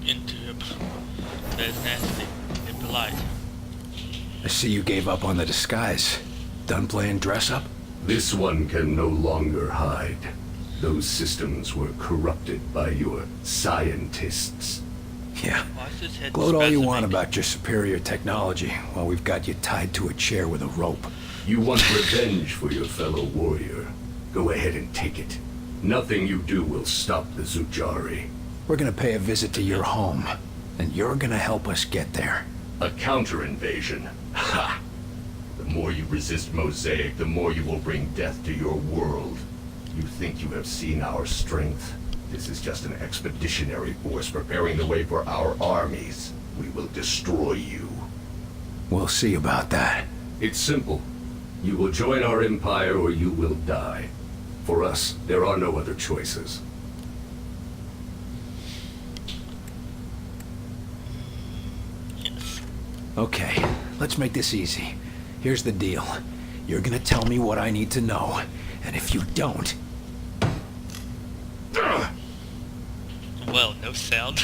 into him. That is nasty and polite. I see you gave up on the disguise. Done playing dress up? This one can no longer hide. Those systems were corrupted by your scientists. Yeah. Why is his head Gloat all you spasming? want about your superior technology while we've got you tied to a chair with a rope. You want revenge for your fellow warrior. Go ahead and take it. Nothing you do will stop the Zujari. We're gonna pay a visit to your home, and you're gonna help us get there. A counter-invasion. Ha! The more you resist Mosaic, the more you will bring death to your world. You think you have seen our strength? This is just an expeditionary force preparing the way for our armies. We will destroy you. We'll see about that. It's simple. You will join our empire or you will die. For us, there are no other choices. Yes. Okay, let's make this easy. Here's the deal. You're gonna tell me what I need to know, and if you don't... Well, no sound.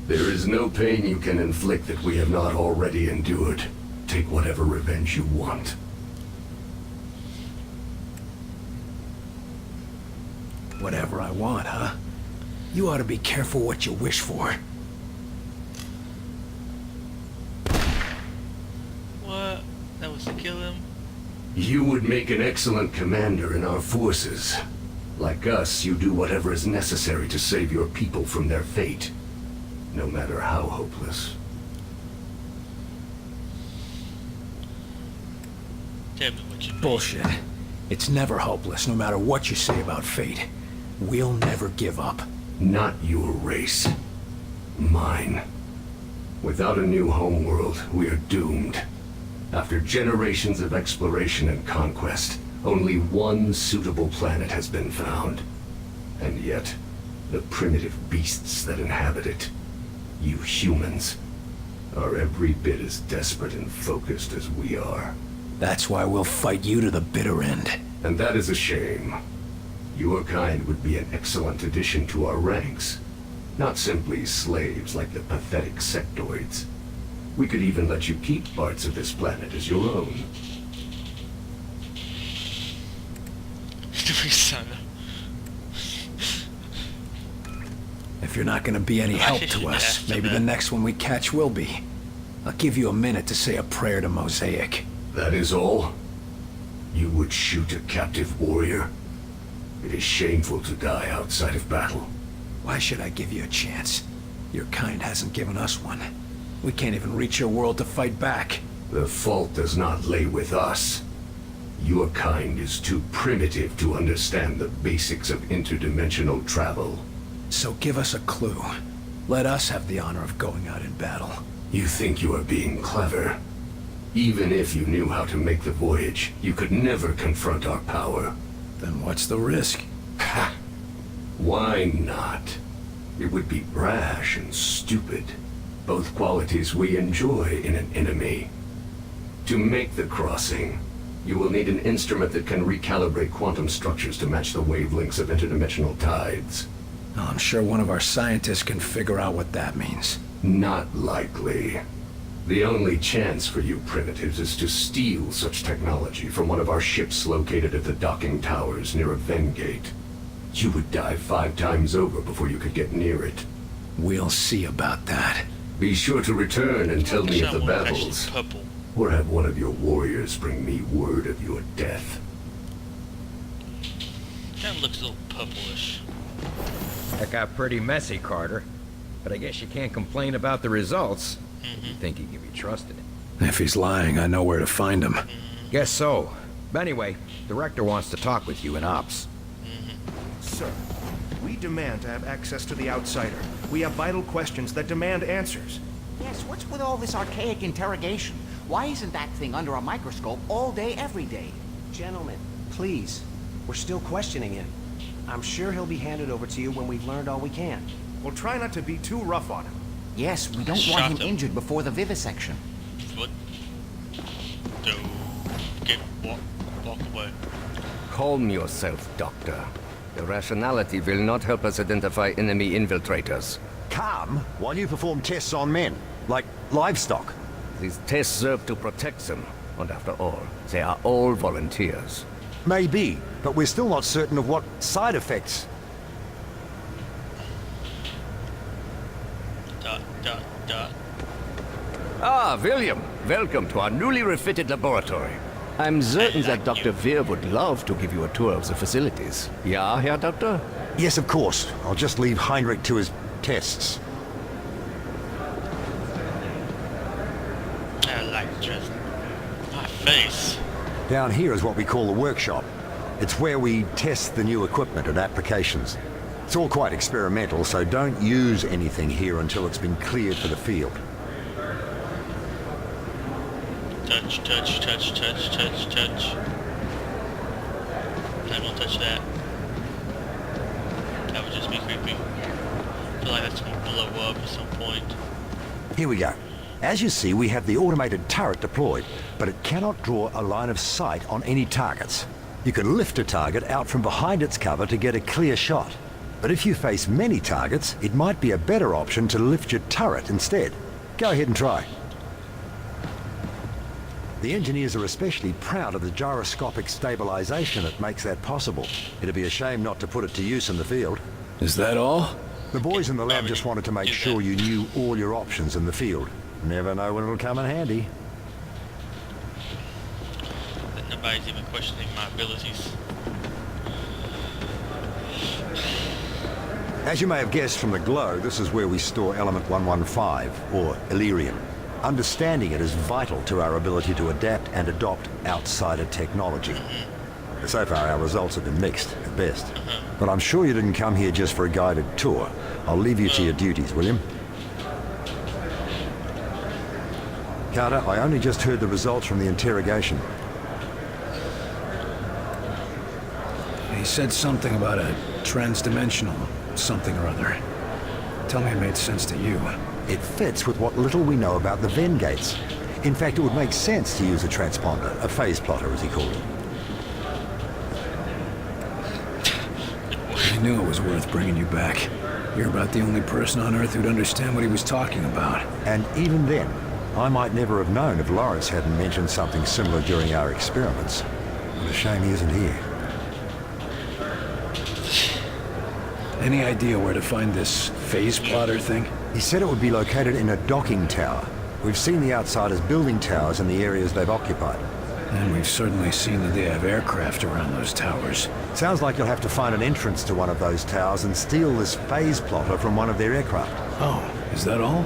There is no pain you can inflict that we have not already endured. Take whatever revenge you want. Whatever I want, huh? You ought to be careful what you wish for. What? That was to kill him? You would make an excellent commander in our forces. Like us, you do whatever is necessary to save your people from their fate, no matter how hopeless. Tell me what you mean. Bullshit. It's never hopeless, no matter what you say about fate. We'll never give up. Not your race. Mine. Without a new homeworld, we are doomed. After generations of exploration and conquest, only one suitable planet has been found. And yet, the primitive beasts that inhabit it, you humans, are every bit as desperate and focused as we are. That's why we'll fight you to the bitter end. And that is a shame. Your kind would be an excellent addition to our ranks. Not simply slaves like the pathetic sectoids. We could even let you keep parts of this planet as your own. Son. If you're not gonna be any help to us, maybe the next one we catch will be. I'll give you a minute to say a prayer to Mosaic. That is all? You would shoot a captive warrior? It is shameful to die outside of battle. Why should I give you a chance? Your kind hasn't given us one. We can't even reach your world to fight back. The fault does not lay with us. Your kind is too primitive to understand the basics of interdimensional travel. So give us a clue. Let us have the honor of going out in battle. You think you are being clever. Even if you knew how to make the voyage, you could never confront our power. Then what's the risk? Ha! Why not? It would be brash and stupid. Both qualities we enjoy in an enemy. To make the crossing, you will need an instrument that can recalibrate quantum structures to match the wavelengths of interdimensional tides. Well, I'm sure one of our scientists can figure out what that means. Not likely. The only chance for you primitives is to steal such technology from one of our ships located at the docking towers near a Vengate. You would die 5 times over before you could get near it. We'll see about that. Be sure to return and tell me of the Someone battles. actually purple. Or have one of your warriors bring me word of your death. Kind of looks a little purplish. That got pretty messy, Carter. But I guess you can't complain about the results. If you think he can be trusted. If he's lying, I know where to find him. Guess so. But anyway, the Rector wants to talk with you in Ops. Sir, we demand to have access to the Outsider. We have vital questions that demand answers. Yes, what's with all this archaic interrogation? Why isn't that thing under a microscope all day, every day? Gentlemen, please. We're still questioning him. I'm sure he'll be handed over to you when we've learned all we can. We'll try not to be too rough on him. Yes, we don't Shot want him him. injured before the vivisection. What? Go. Walk away. Calm yourself, Doctor. Irrationality will not help us identify enemy infiltrators. Calm while you perform tests on men, like livestock. These tests serve to protect them, and after all, they are all volunteers. Maybe, but we're still not certain of what side effects. Dot, dot, dot. Ah, William, welcome to our newly refitted laboratory. I'm certain that Dr. Veer would love to give you a tour of the facilities. Yeah, Herr Doctor? Yes, of course. I'll just leave Heinrich to his tests. I like just my face. Down here is what we call the workshop. It's where we test the new equipment and applications. It's all quite experimental, so don't use anything here until it's been cleared for the field. Touch, touch, touch, touch, touch, touch. I won't touch that. That would just be creepy. I feel like that's gonna blow up at some point. Here we go. As you see, we have the automated turret deployed, but it cannot draw a line of sight on any targets. You can lift a target out from behind its cover to get a clear shot. But if you face many targets, it might be a better option to lift your turret instead. Go ahead and try. The engineers are especially proud of the gyroscopic stabilization that makes that possible. It'd be a shame not to put it to use in the field. Is that all? The boys in the lab just wanted to make sure you knew all your options in the field. Never know when it'll come in handy. That nobody's even questioning my abilities. As you may have guessed from the glow, this is where we store element 115, or Illyrium. Understanding it is vital to our ability to adapt and adopt outsider technology. So far, our results have been mixed, at best. But I'm sure you didn't come here just for a guided tour. I'll leave you to your duties, William. Carter, I only just heard the results from the interrogation. He said something about a transdimensional something or other. Tell me it made sense to you. It fits with what little we know about the Venn gates. In fact, it would make sense to use a transponder, a phase plotter as he called it. I knew it was worth bringing you back. You're about the only person on Earth who'd understand what he was talking about. And even then, I might never have known if Lawrence hadn't mentioned something similar during our experiments. What a shame he isn't here. Any idea where to find this phase plotter thing? He said it would be located in a docking tower. We've seen the outsiders building towers in the areas they've occupied. And we've certainly seen that they have aircraft around those towers. Sounds like you'll have to find an entrance to one of those towers and steal this phase plotter from one of their aircraft. Oh, is that all?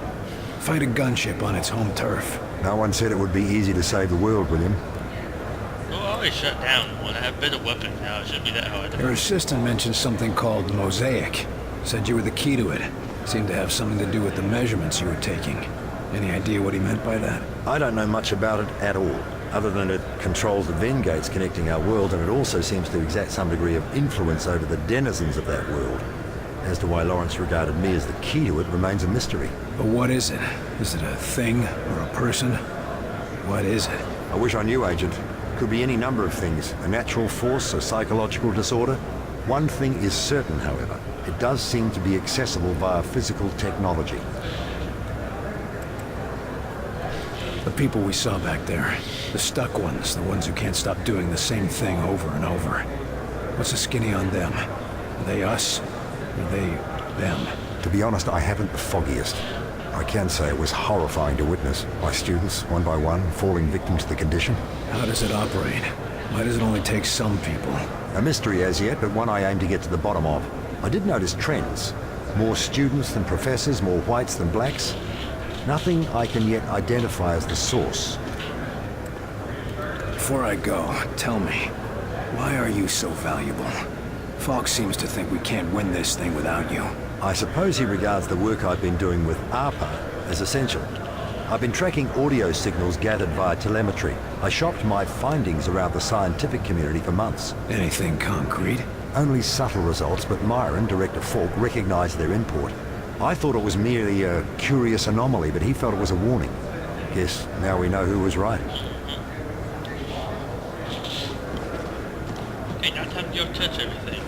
Fight a gunship on its home turf. No one said it would be easy to save the world, William. Well, I always shut down one. I have better weapons now. It shouldn't be that hard. Your assistant mentioned something called Mosaic. Said you were the key to it. Seemed to have something to do with the measurements you were taking. Any idea what he meant by that? I don't know much about it at all, other than it controls the Venn gates connecting our world, and it also seems to exert some degree of influence over the denizens of that world. As to why Lawrence regarded me as the key to it remains a mystery. But what is it? Is it a thing or a person? What is it? I wish I knew, Agent. Could be any number of things. A natural force, a psychological disorder. One thing is certain, however. It does seem to be accessible via physical technology. The people we saw back there. The stuck ones. The ones who can't stop doing the same thing over and over. What's the skinny on them? Are they us? Or are they them? To be honest, I haven't the foggiest. I can say it was horrifying to witness. My students, one by one, falling victim to the condition. How does it operate? Why does it only take some people? A mystery as yet, but one I aim to get to the bottom of. I did notice trends. More students than professors, more whites than blacks. Nothing I can yet identify as the source. Before I go, tell me, why are you so valuable? Falk seems to think we can't win this thing without you. I suppose he regards the work I've been doing with ARPA as essential. I've been tracking audio signals gathered via telemetry. I shopped my findings around the scientific community for months. Anything concrete? Only subtle results, but Myron, Director Falk, recognized their import. I thought it was merely a curious anomaly, but he felt it was a warning. Guess now we know who was right. Okay, now time to go touch everything.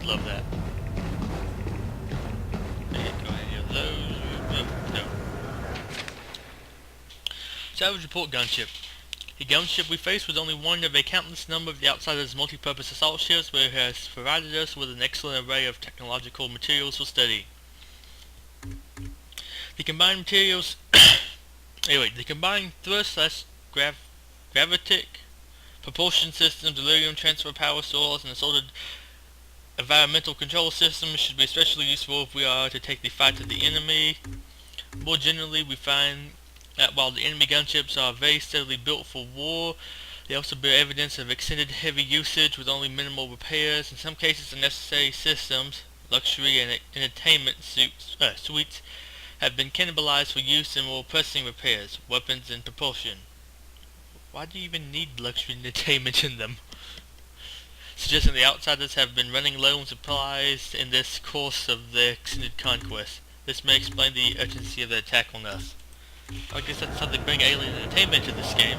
love that. Okay, go ahead of those. No. Salvage report gunship. The gunship we faced was only one of a countless number of the Outsiders' multi-purpose assault ships, where it has provided us with an excellent array of technological materials for study. The combined materials... the combined thrust/gravitic propulsion systems, delirium transfer power source, and assorted environmental control systems should be especially useful if we are to take the fight to the enemy. More generally, we find that while the enemy gunships are very steadily built for war, they also bear evidence of extended heavy usage with only minimal repairs. In some cases, the necessary systems, luxury and entertainment suites, have been cannibalized for use in more pressing repairs, weapons, and propulsion. Why do you even need luxury and entertainment in them? Suggesting the Outsiders have been running low on supplies in this course of their extended conquest. This may explain the urgency of their attack on us. I guess that's how they bring alien entertainment to this game.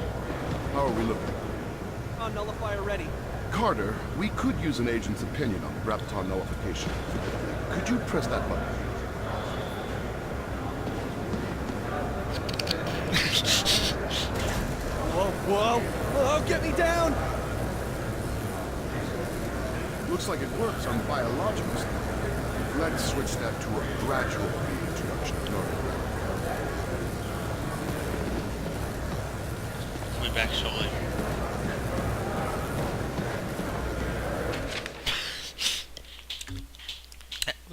How are we looking? Nullifier ready. Carter, we could use an agent's opinion on Graviton nullification. Could you press that button? Whoa! Oh, get me down! Looks like it works on biologicals. Let's switch that to a gradual reintroduction of normal. We'll be back shortly.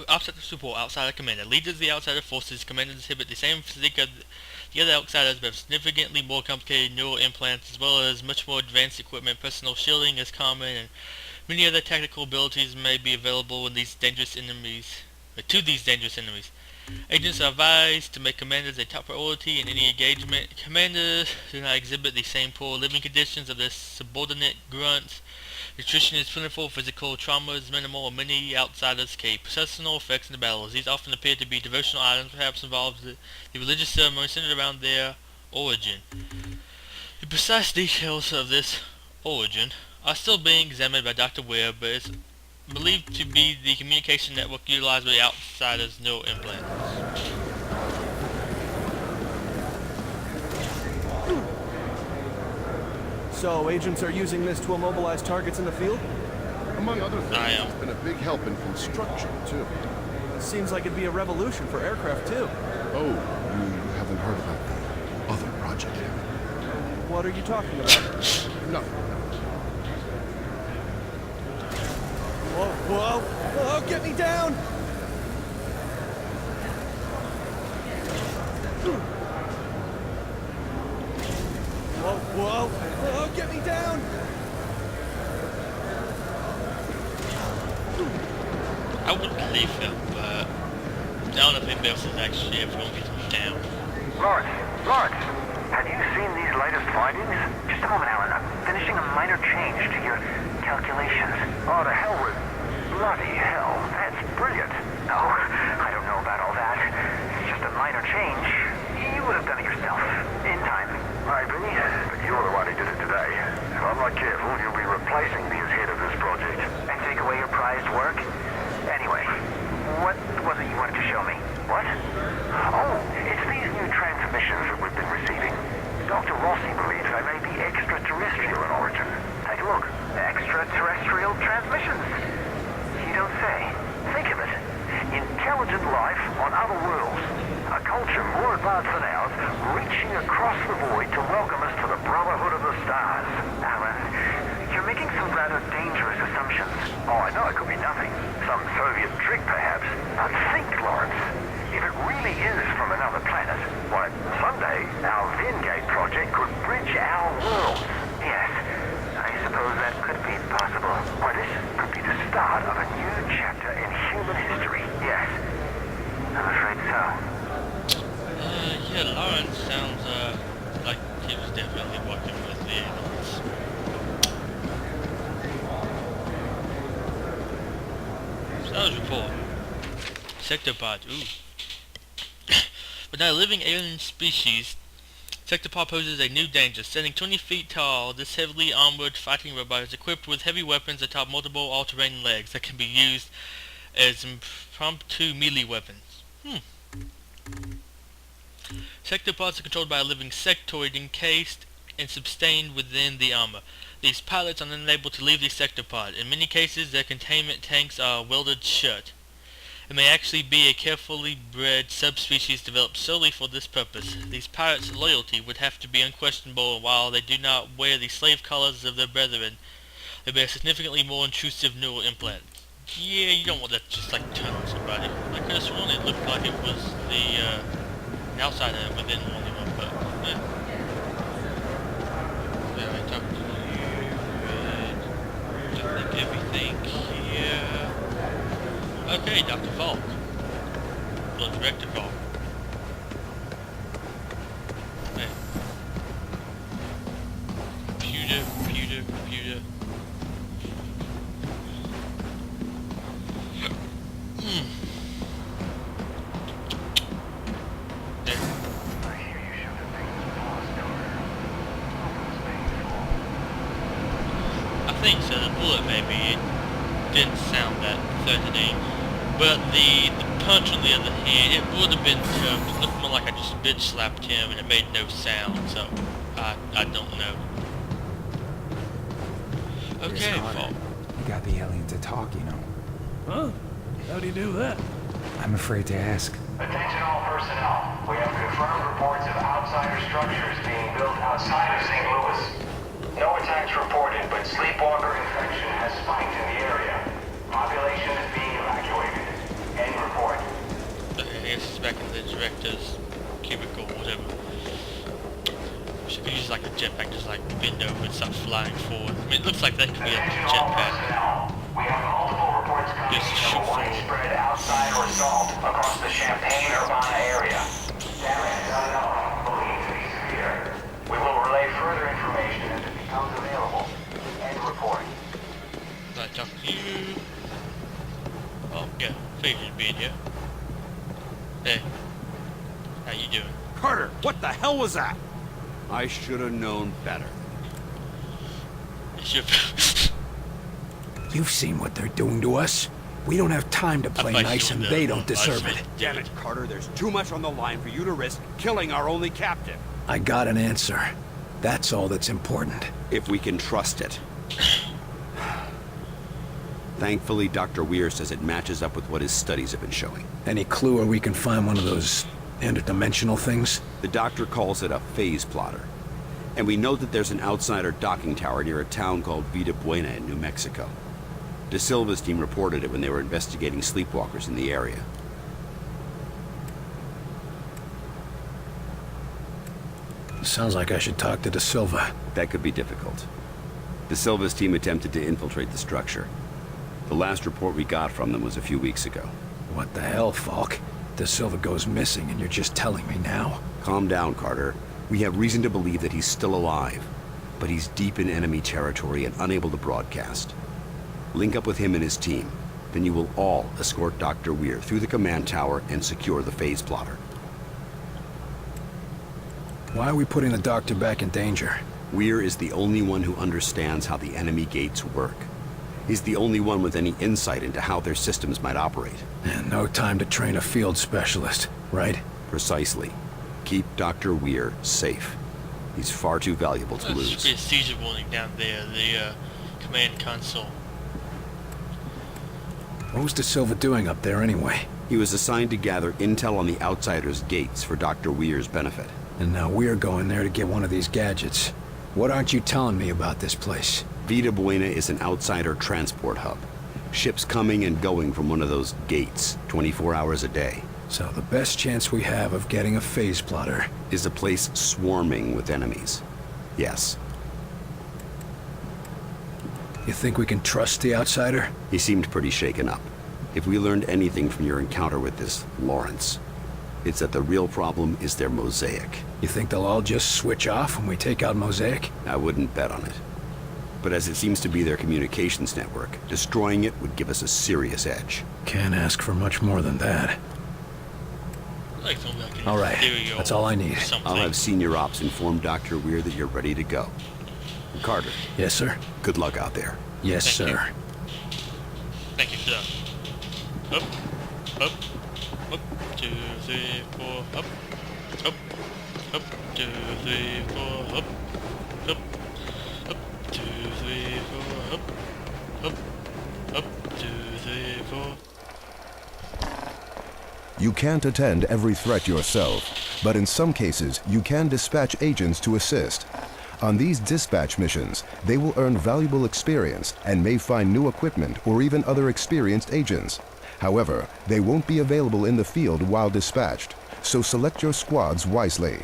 Outsider support, Outsider Commander. Leaders of the Outsider forces, commanders exhibit the same physique of the other Outsiders, but have significantly more complicated neural implants, as well as much more advanced equipment. Personal shielding is common, and many other tactical abilities may be available in these dangerous enemies, to these dangerous enemies. Agents are advised to make commanders a top priority in any engagement. Commanders do not exhibit the same poor living conditions of their subordinate grunts. Nutrition is plentiful, physical trauma is minimal, and many Outsiders carry personal effects in the battles. These often appear to be devotional items, perhaps involved the religious ceremony centered around their origin. The precise details of this origin are still being examined by Dr. Ware, but it's believed to be the communication network utilized by the Outsiders' neural implants. So, agents are using this to immobilize targets in the field? Among other things, it's been a big help in construction, too. Seems like it'd be a revolution for aircraft, too. Oh, you haven't heard about the other project yet? What are you talking about? Nothing. Whoa! Oh, get me down! Whoa! Oh, get me down! I would believe him, but I don't know if anybody else is actually ever going to get him down. Lawrence, have you seen these latest findings? Just a moment, Alan. I'm finishing a minor change to your calculations. Oh, to hell with... Bloody hell, that's brilliant. No, I don't know about all that. It's just a minor change. You would have done it yourself, in time. Maybe, but you're the one who did it today. If I'm not careful, you'll be replacing me as head of this project. And take away your prized work? Anyway, what was it you wanted to show me? What? Oh, it's these new transmissions that we've been receiving. Dr. Rossi believes they may be extraterrestrial in origin. Take a look. Extraterrestrial transmissions. You don't say. Think of it. Intelligent life on other worlds. A culture more advanced than ours, reaching across the void to welcome us to the Brotherhood of the Stars. Alan, you're making some rather dangerous assumptions. Oh, I know it could be nothing. Some Soviet trick, perhaps. But think, Lawrence. If it really is from another planet, why, someday our Vingate project could bridge our worlds. Yes, I suppose that could be possible. Why, this could be the start of a new chapter in human history. Yes, I'm afraid so. Yeah, Lawrence sounds like he was definitely working with the aliens. Status report. Sectopod, ooh. But now living alien species Sectopod poses a new danger. Standing 20 feet tall, this heavily armored fighting robot is equipped with heavy weapons atop multiple all-terrain legs that can be used as impromptu melee weapons. Sectopods are controlled by a living sectoid encased and sustained within the armor. These pilots are unable to leave the sectopod. In many cases, their containment tanks are welded shut. It may actually be a carefully bred subspecies developed solely for this purpose. These pirates' loyalty would have to be unquestionable. While they do not wear the slave collars of their brethren, they bear significantly more intrusive neural implants. Yeah, you don't want that to just like turn on somebody. I could have sworn it looked like it was the outsider within only one, but yeah, I talked to you. I think everything here. Okay, Dr. Falk. Well, Director Falk. Hey. Computer. I think so, the bullet maybe, it didn't sound that threatening. But the punch on the other hand, it would have been tough. It looked more like I just bitch slapped him and it made no sound, so I don't know. Okay, Falk. You got the alien to talk, you know. Huh? How do you do that? I'm afraid to ask. Attention all personnel. We have confirmed reports of outsider structures being built outside of St. Louis. No attacks reported, but sleepwalker infection has spiked in the area. Population is being evacuated. End report. I guess it's back in the director's cubicle or whatever. She could use like a jetpack, just like bend over and start flying forward. I mean, it looks like that could be a jetpack. We have multiple reports coming of widespread outsider assault across the Champaign-Urbana area. Damage is unknown, believed to be severe. We will relay further information as it becomes available. End report. I talk to you. Oh, yeah, figured you'd be in here. Hey, how you doing? Carter, what the hell was that? I should have known better. You've seen what they're doing to us. We don't have time to play nice and they don't deserve it. Damn it, Carter, there's too much on the line for you to risk killing our only captive. I got an answer. That's all that's important. If we can trust it. Thankfully, Dr. Weir says it matches up with what his studies have been showing. Any clue where we can find one of those interdimensional things? The doctor calls it a phase plotter. And we know that there's an outsider docking tower near a town called Vida Buena in New Mexico. De Silva's team reported it when they were investigating sleepwalkers in the area. Sounds like I should talk to De Silva. That could be difficult. De Silva's team attempted to infiltrate the structure. The last report we got from them was a few weeks ago. What the hell, Falk? De Silva goes missing and you're just telling me now? Calm down, Carter. We have reason to believe that he's still alive, but he's deep in enemy territory and unable to broadcast. Link up with him and his team. Then you will all escort Dr. Weir through the command tower and secure the phase plotter. Why are we putting the doctor back in danger? Weir is the only one who understands how the enemy gates work. He's the only one with any insight into how their systems might operate. And no time to train a field specialist, right? Precisely. Keep Dr. Weir safe. He's far too valuable to lose. There should be a seizure warning down there, the command console. What was De Silva doing up there anyway? He was assigned to gather intel on the Outsiders' gates for Dr. Weir's benefit. And now we're going there to get one of these gadgets. What aren't you telling me about this place? Vida Buena is an outsider transport hub. Ships coming and going from one of those gates, 24 hours a day. So the best chance we have of getting a phase plotter is a place swarming with enemies. Yes. You think we can trust the outsider? He seemed pretty shaken up. If we learned anything from your encounter with this Lawrence, it's that the real problem is their mosaic. You think they'll all just switch off when we take out Mosaic? I wouldn't bet on it. But as it seems to be their communications network, destroying it would give us a serious edge. Can't ask for much more than that. Like something like an All right, ethereal that's all I need. something. I'll have Senior Ops inform Dr. Weir that you're ready to go. Carter, Yes, sir. good luck out there. Yes, Thank sir. Thank you, sir. Up, up, 2, 3, 4, up, 2, 3, 4, up, 2, 3, 4, up, 2, 3, 4. You can't attend every threat yourself, but in some cases, you can dispatch agents to assist. On these dispatch missions, they will earn valuable experience and may find new equipment or even other experienced agents. However, they won't be available in the field while dispatched, so select your squads wisely.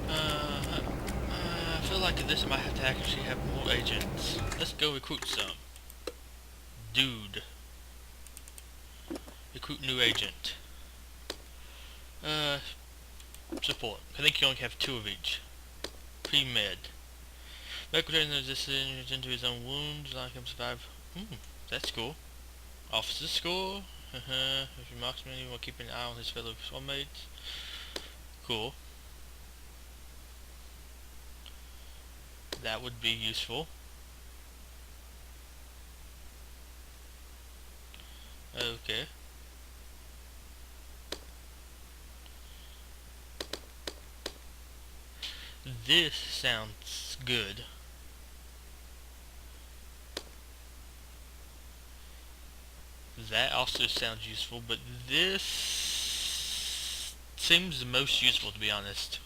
I feel like this might have to actually have more agents. Let's go recruit some. Dude. Recruit new agent. Support. I think you only have 2 of each. Pre-med. Medical training resistance into his own wounds, like him survive. That's cool. Officer score. If he marks me, he will keep an eye on his fellow soulmates. Cool. That would be useful. Okay. This sounds good. That also sounds useful, but this seems the most useful, to be honest.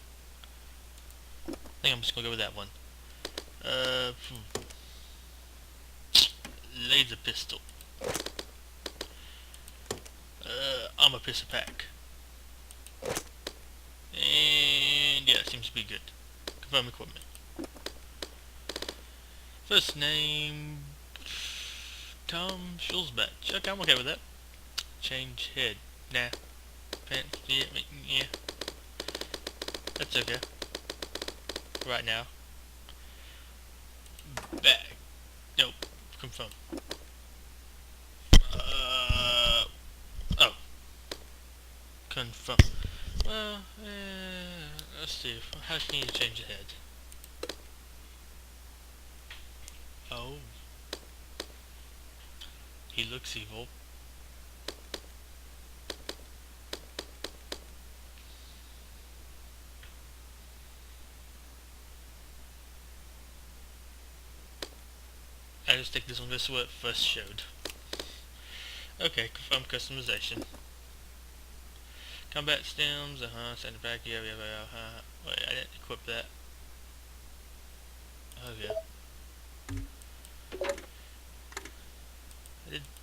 I think I'm just gonna go with that one. Laser pistol. Armor pistol pack. And yeah, it seems to be good. Confirm equipment. First name Tom Schulzbach. Okay, I'm okay with that. Change head. Nah. Pants. Yeah. That's okay. Right now. Back. Nope. Confirm. Oh. Confirm. Well, let's see. How can you change the head? Oh. He looks evil. I just think this one was what it first showed. Okay, confirm customization. Combat stems, send it back, yeah, wait, I didn't equip that. Okay.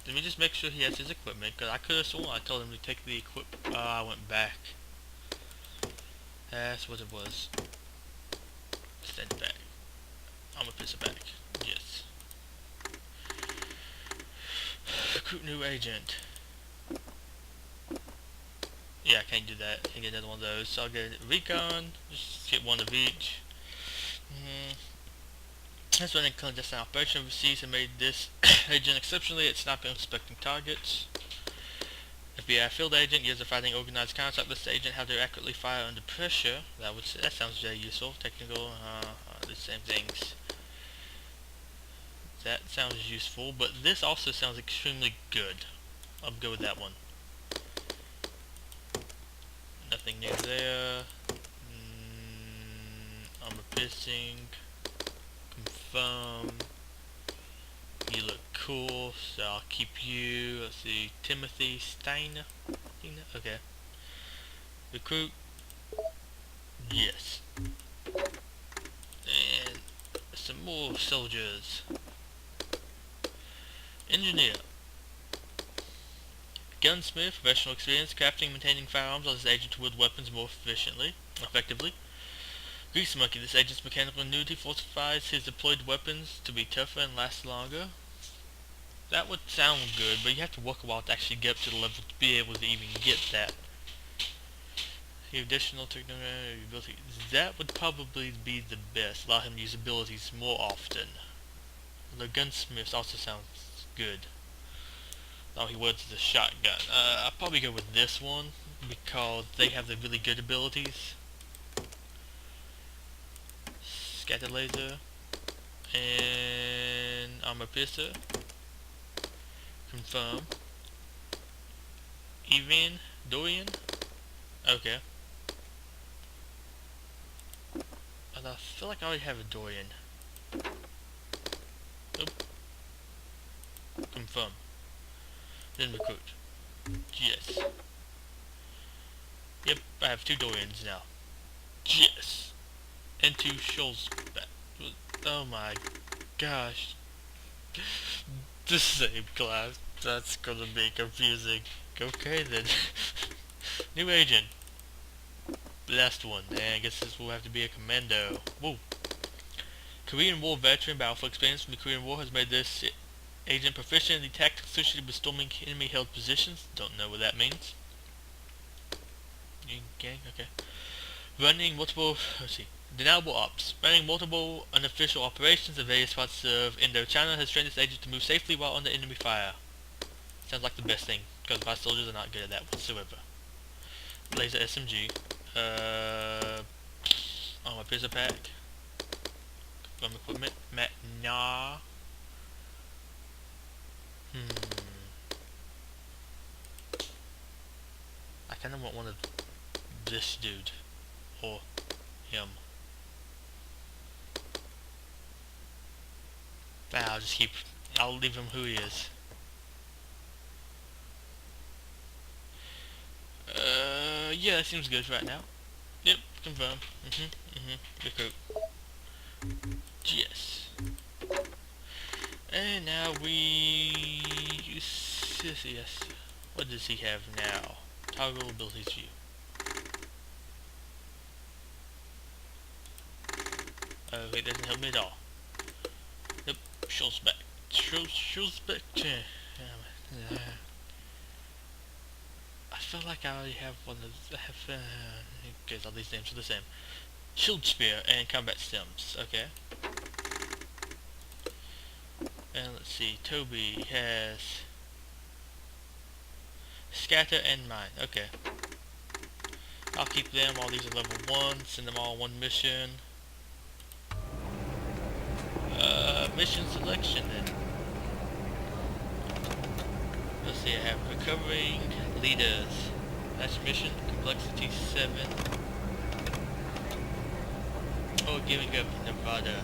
Let me just make sure he has his equipment, because I could have sworn I told him to take the I went back. That's what it was. Send it back. I'm gonna piss it back. Yes. Recruit new agent. Yeah, I can't do that. I can get another one of those. So I'll get recon. Just get one of each. That's when they clandestine operation overseas and made this agent exceptionally at sniping and inspecting targets. FBI field agent uses a fighting organized concept. This agent how to accurately fire under pressure. That sounds very useful. Technical, the same things. That sounds useful, but this also sounds extremely good. I'll go with that one. Nothing new there. Armor piercing. Confirm. You look cool, so I'll keep you. Let's see, Timothy Steiner. Okay. Recruit. Yes. And some more soldiers. Engineer. Gunsmith, professional experience, crafting and maintaining firearms allows his agent to wield weapons more effectively. Grease Monkey, this agent's mechanical ingenuity fortifies his deployed weapons to be tougher and last longer. That would sound good, but you have to work a while to actually get up to the level to be able to even get that. Additional technology ability. That would probably be the best. Allow him to use abilities more often. The gunsmith also sounds good. Oh, he was the shotgun. I'll probably go with this one because they have the really good abilities. Scatter laser and armor piercer. Confirm. Even Dorian. Okay. And I feel like I already have a Dorian. Nope. Confirm. Then recruit. Yes. Yep, I have 2 Dorians now. Yes. And 2 Shoals back. Oh my gosh. The same class. That's gonna be confusing. Okay then. New agent. Last one. And I guess this will have to be a commando. Whoa. Korean War veteran battlefield experience from the Korean War has made this agent proficient in the tactics associated with storming enemy held positions. Don't know what that means. Gang, okay. Running multiple, let's see, deniable ops. Running multiple unofficial operations in various parts of Indochina has trained this agent to move safely while under enemy fire. Sounds like the best thing, because my soldiers are not good at that whatsoever. Laser SMG. Oh, my piercer pack. Confirm equipment. Nah. I kinda want one of this dude. Or him. Nah, I'll leave him who he is. Yeah, that seems good right now. Yep, confirm. Recruit. Yes. And now yes. What does he have now? Toggle abilities view. It doesn't help me at all. Yep, Shoals back. Shoals back. I feel like I already have one of because all these names are the same. Shield Spear and Combat Stems, okay. And let's see, Toby has Scatter and Mine, okay. I'll keep them, all these are level 1, send them all on one mission. Mission selection then. Let's see, I have recovering leaders. That's mission, complexity 7. Oh, giving up Nevada.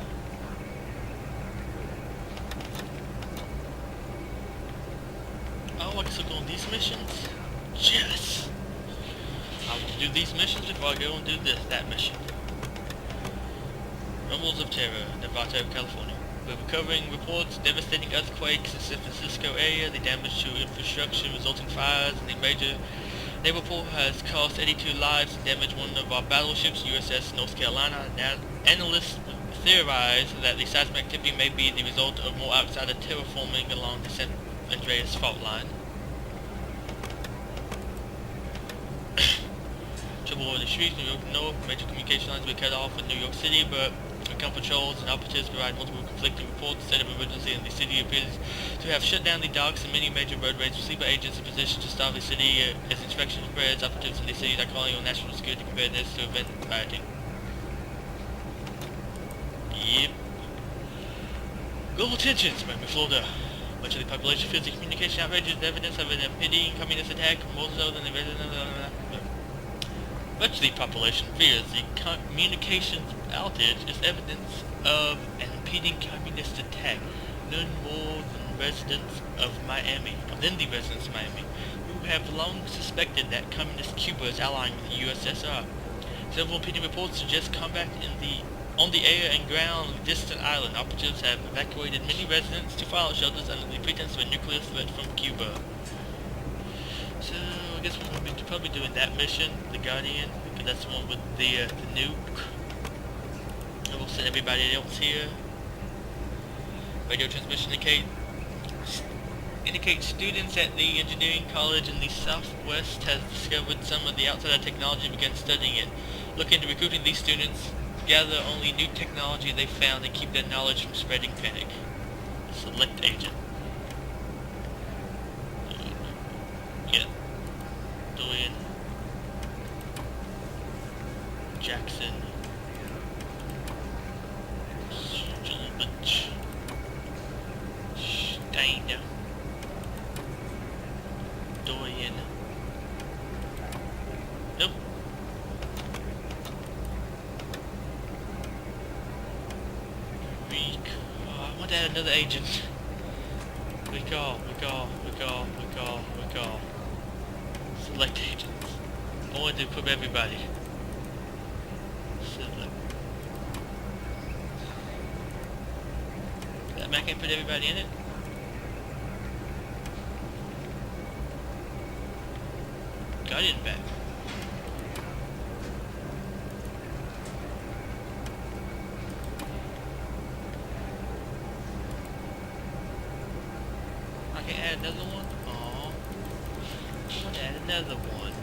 Oh, I guess I'll go on these missions? Yes! I will do these missions before I go and do that mission. Rumbles of Terror, Nevada, California. We're recovering reports devastating earthquakes in San Francisco area, the damage to infrastructure, resulting fires, and the major naval port has cost 82 lives and damaged one of our battleships, USS North Carolina. Now, analysts theorize that the seismic activity may be the result of more outsider terraforming along the San Andreas fault line. Trouble over the streets, New York North, major communication lines were cut off in New York City, but account patrols and operatives provide multiple conflicting reports. The state of emergency in the city appears to have shut down the docks and many major roadways. Sleeper agents in position to stop the city as inspection spreads. Operatives in the city are calling on national security preparedness to prevent rioting. Yep. Global tensions, Miami, Florida. Much of the population feels the communication outrage is evidence of an impending communist attack, more so than the Much of the population fears the communications outage is evidence of an impending communist attack. None more than residents of Miami, who have long suspected that communist Cuba is allying with the USSR. Several opinion reports suggest combat on the air and ground of the distant island. Operatives have evacuated many residents to fallout shelters under the pretense of a nuclear threat from Cuba. So, I guess we're going to be probably doing that mission, the Guardian, because that's the one with the nuke. And we'll send everybody else here. Radio transmission indicates students at the engineering college in the southwest has discovered some of the outsider technology and began studying it. Look into recruiting these students, gather only new technology they found, and keep their knowledge from spreading panic. Select agent. Dorian. Jackson. Stulbich. Steiner. Dorian. Nope. I want to add another agent. Recall. Select agents. I want to equip everybody. Select. That man can put everybody in it? Guardian back. I can add another one? Aww. I want to add another one.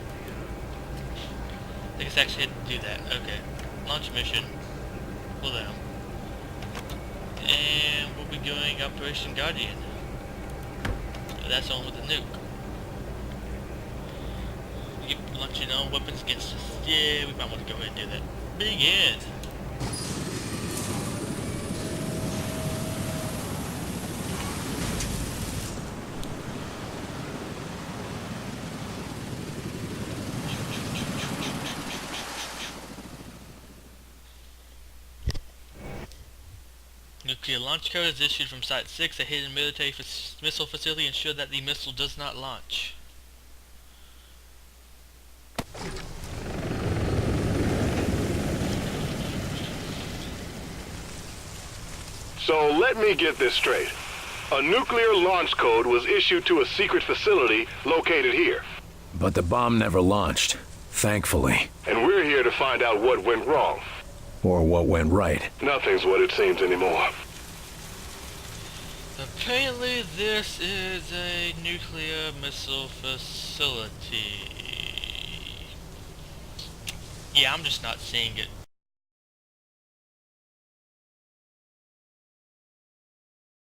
I guess I actually had to do that. Okay. Launch mission. For them. And we'll be doing Operation Guardian. So that's on with the nuke. Yep, launching all weapons against us. Yeah, we might want to go ahead and do that. Begin! Nuclear launch code is issued from Site 6, a hidden military missile facility. Ensure that the missile does not launch. So let me get this straight. A nuclear launch code was issued to a secret facility located here. But the bomb never launched, thankfully. And we're here to find out what went wrong. Or what went right. Nothing's what it seems anymore. Apparently this is a nuclear missile facility. Yeah, I'm just not seeing it.